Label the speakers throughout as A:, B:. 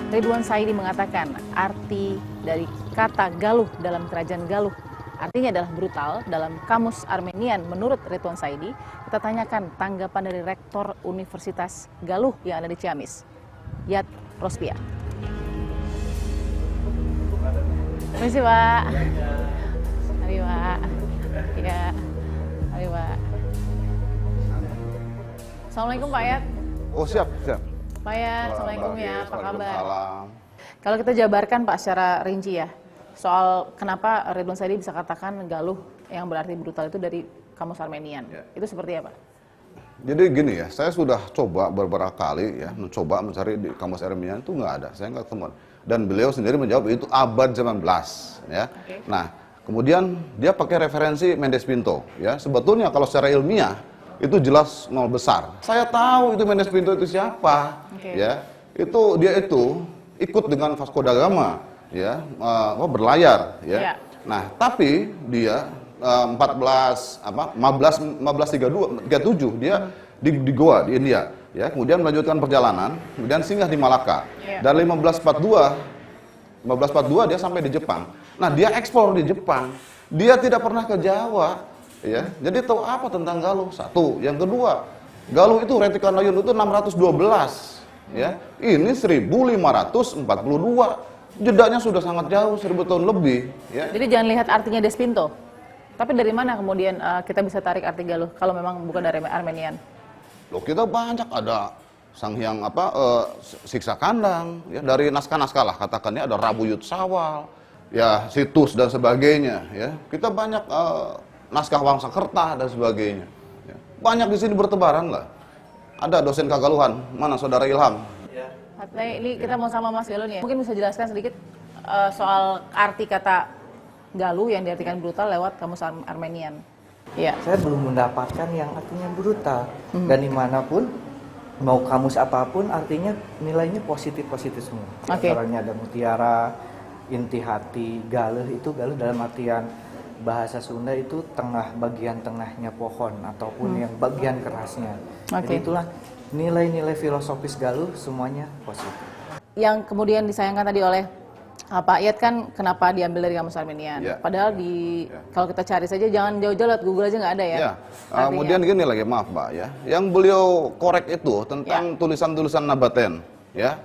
A: Ridwan Saidi mengatakan arti dari kata Galuh dalam kerajaan Galuh artinya adalah brutal dalam kamus Armenian menurut Ridwan Saidi. Kita tanyakan tanggapan dari Rektor Universitas Galuh yang ada di Ciamis, Yat Rospia. Permisi Pak. Mari Pak. Ya, mari Pak. Assalamualaikum Pak Yat.
B: Oh siap.
A: Pak Yat, Assalamualaikum ya, apa kabar?
B: Waalaikumsalam.
A: Kalau kita jabarkan Pak secara rinci ya, soal kenapa Ridwan Saidi bisa katakan Galuh yang berarti brutal itu dari kamus Armenian, itu seperti apa?
B: Jadi gini ya, saya sudah coba beberapa kali ya, mencoba mencari di kamus Armenian itu nggak ada, saya nggak ketemu. Dan beliau sendiri menjawab itu abad 19 ya. Okay. Nah, kemudian dia pakai referensi Mendes Pinto ya. Sebetulnya kalau secara ilmiah itu jelas nol besar. Saya tahu itu Mendes Pinto itu siapa, ya. Dia ikut dengan Vasco da Gama, ya, berlayar, ya. Nah, tapi dia 1537 dia di Goa di India, ya. Kemudian melanjutkan perjalanan, kemudian singgah di Malaka. Dan 1542 dia sampai di Jepang. Nah, dia eksplor di Jepang. Dia tidak pernah ke Jawa. Ya, jadi tahu apa tentang Galuh? Satu, yang kedua, Galuh itu Retikanayun itu 612, ya. Ini 1542, jedanya sudah sangat jauh, 1000 tahun lebih. Ya.
A: Jadi jangan lihat artinya Despinto, tapi dari mana kemudian kita bisa tarik arti Galuh kalau memang bukan dari Armenian?
B: Loh, kita banyak ada Sang Hyang Siksa Kandang, ya, dari naskah-naskah lah katakannya ada Rabu Yutsawal, ya Situs dan sebagainya, ya. Kita banyak naskah Wangsakerta dan sebagainya. Banyak di sini bertebaran lah. Ada dosen kagaluhan, mana saudara Ilham?
A: Nah, ini kita mau sama Mas Galuh nih. Mungkin bisa jelaskan sedikit soal arti kata Galuh yang diartikan brutal lewat kamus Armenian. Ya.
C: Saya belum mendapatkan yang artinya brutal. Dan dimanapun, mau kamus apapun, artinya nilainya positif-positif semua. Antaranya ada mutiara, inti hati, Galuh itu Galuh dalam artian bahasa Sunda itu bagian tengahnya pohon ataupun yang bagian kerasnya. Jadi itulah nilai-nilai filosofis Galuh semuanya positif. Yang
A: kemudian disayangkan tadi oleh Pak Yat kan kenapa diambil dari kamus Armenian? Padahal kalau kita cari saja jangan jauh-jauh lihat Google aja nggak ada ya.
B: Kemudian gini lagi, maaf Pak ya, yang beliau korek itu tentang tulisan-tulisan Nabaten, ya,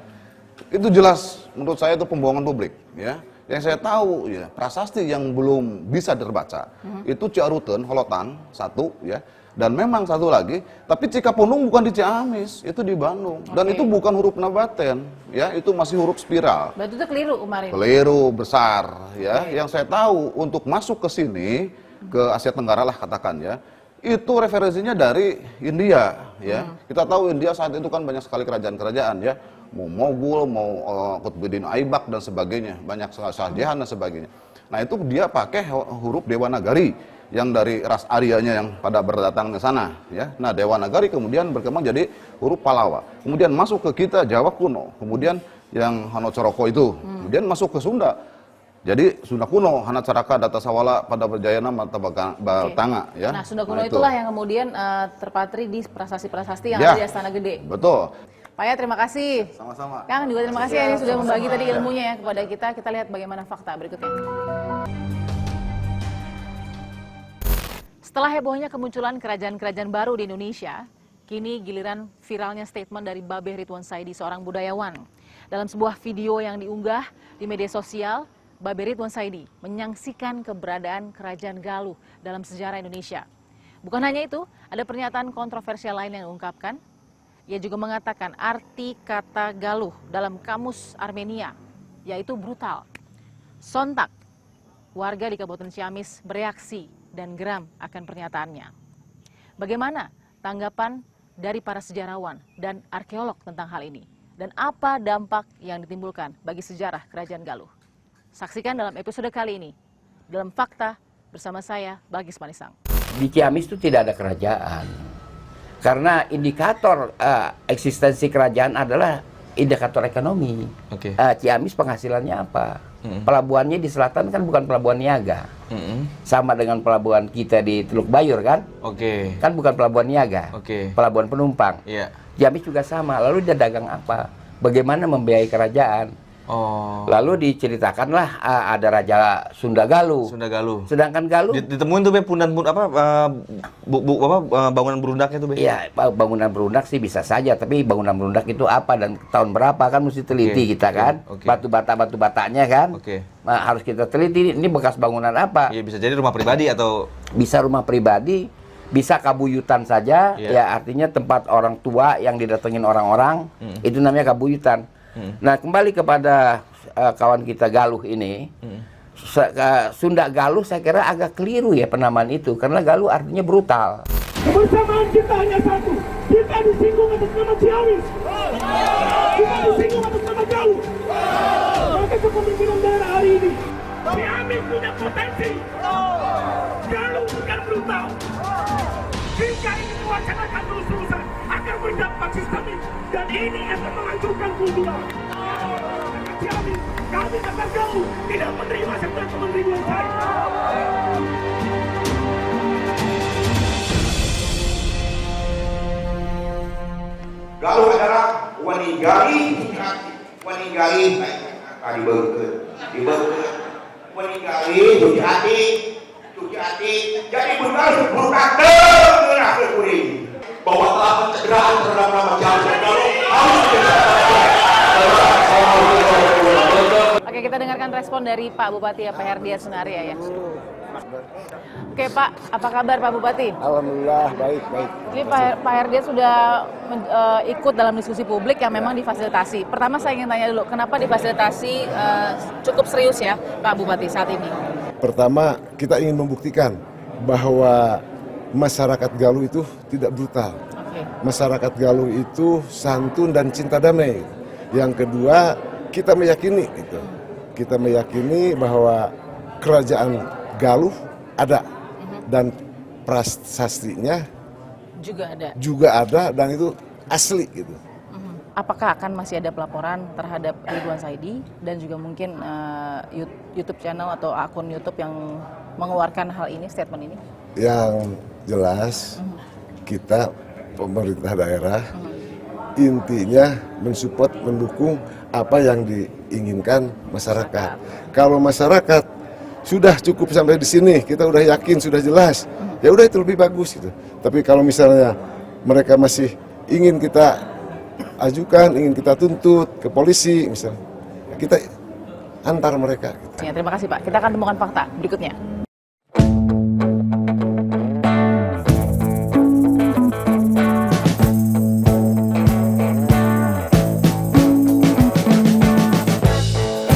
B: itu jelas menurut saya itu pembohongan publik, ya. Yang saya tahu ya prasasti yang belum bisa terbaca itu Ciaruten, Holotan satu, ya, dan memang satu lagi, tapi Cikapunung bukan di Ciamis, itu di Bandung, dan itu bukan huruf Nabaten, ya, itu masih huruf spiral.
A: Berarti itu keliru kemarin.
B: Keliru besar, ya. Yang saya tahu untuk masuk ke sini ke Asia Tenggara lah katakan ya, itu referensinya dari India, ya. Kita tahu India saat itu kan banyak sekali kerajaan-kerajaan, ya. Mau Mogul, mau Qutbuddin Aibak dan sebagainya, banyak Shah Jahan dan sebagainya. Nah itu dia pakai huruf Dewanagari yang dari ras Aryanya yang pada berdatang ke sana, ya. Nah Dewanagari kemudian berkembang jadi huruf Palawa, kemudian masuk ke kita Jawa kuno, kemudian yang Hanocoroko itu, kemudian masuk ke Sunda. Jadi Sunda kuno, Hanacaraka, Datasawala, pada Berjayana, Mata Batanga, ya.
A: Nah Sunda kuno itulah yang kemudian terpatri di prasasti-prasasti yang ada di Astana Gede.
B: Betul.
A: Pak Yat, terima kasih.
B: Sama-sama.
A: Kang juga terima kasih ya, ini sudah membagi tadi ilmunya ya kepada kita. Kita lihat bagaimana fakta berikutnya. Setelah hebohnya kemunculan kerajaan-kerajaan baru di Indonesia, kini giliran viralnya statement dari Babeh Ridwan Saidi, seorang budayawan. Dalam sebuah video yang diunggah di media sosial, Babeh Ridwan Saidi menyaksikan keberadaan kerajaan Galuh dalam sejarah Indonesia. Bukan hanya itu, ada pernyataan kontroversial lain yang diungkapkan. Ia juga mengatakan arti kata Galuh dalam kamus Armenia, yaitu brutal. Sontak, warga di Kabupaten Ciamis bereaksi dan geram akan pernyataannya. Bagaimana tanggapan dari para sejarawan dan arkeolog tentang hal ini? Dan apa dampak yang ditimbulkan bagi sejarah Kerajaan Galuh? Saksikan dalam episode kali ini, dalam Fakta bersama saya, Balkis Manisang.
D: Di Ciamis itu tidak ada kerajaan. Karena indikator eksistensi kerajaan adalah indikator ekonomi. Ciamis penghasilannya apa? Pelabuhannya di selatan kan bukan pelabuhan niaga. Sama dengan pelabuhan kita di Teluk Bayur kan? Kan bukan pelabuhan niaga. Pelabuhan penumpang. Ciamis juga sama. Lalu dia dagang apa? bagaimana membiayai kerajaan.
E: Oh.
D: Lalu diceritakanlah ada Raja Sunda Galuh.
E: Sunda Galuh.
D: Sedangkan Galuh
E: Ditemuin tuh Be bangunan berundaknya tuh Be.
D: iya, bangunan berundak sih bisa saja, tapi bangunan berundak itu apa dan tahun berapa kan mesti teliti kita kan. Batu batanya kan. Nah, harus kita teliti ini bekas bangunan apa.
E: Iya, bisa jadi rumah pribadi atau
D: bisa rumah pribadi, bisa kabuyutan saja, ya artinya tempat orang tua yang didatengin orang-orang, itu namanya kabuyutan. Nah, kembali kepada kawan kita Galuh ini, Sunda Galuh saya kira agak keliru ya penamaan itu, karena Galuh artinya brutal.
F: Kebersamaan kita hanya satu, kita disinggung atas nama Ciamis, kita disinggung atas nama Galuh. Maka kepemimpinan daerah hari ini, Ciamis punya potensi, Galuh bukan brutal. Jika ini diwacanakan terus-terusan, akan berdampak sistemik, dan ini akan menghancurkan kultural. Ciamis, kami akan Galuh tidak menerima serta Ridwan Saidi.
G: Galuh adalah waninggali dibeukeut waninggali cuci hati jadi benar bukan tengah kuring bahwa telah pencederaan terhadap nama Ciamis Galuh harus.
A: Oke, kita dengarkan respon dari Pak Bupati Pak Herdiat Sunaria ya. Oke Pak, apa kabar Pak Bupati?
H: Alhamdulillah baik.
A: Ini Pak Herdiat sudah ikut dalam diskusi publik yang memang difasilitasi. Pertama saya ingin tanya dulu, kenapa difasilitasi cukup serius ya Pak Bupati saat ini?
H: Pertama, kita ingin membuktikan bahwa masyarakat Galuh itu tidak brutal. Masyarakat Galuh itu santun dan cinta damai. Yang kedua, kita meyakini bahwa kerajaan Galuh ada dan prasastinya juga ada dan itu asli gitu.
A: Apakah akan masih ada pelaporan terhadap Ridwan Saidi dan juga mungkin YouTube channel atau akun YouTube yang mengeluarkan hal ini, statement ini?
H: Yang jelas kita pemerintah daerah intinya mensupport, mendukung apa yang diinginkan masyarakat. Kalau masyarakat sudah cukup sampai di sini, kita udah yakin, sudah jelas, ya udah itu lebih bagus gitu. Tapi kalau misalnya mereka masih ingin kita ajukan, ingin kita tuntut ke polisi misalnya, kita antar mereka.
A: Ya, terima kasih Pak. Kita akan temukan fakta berikutnya.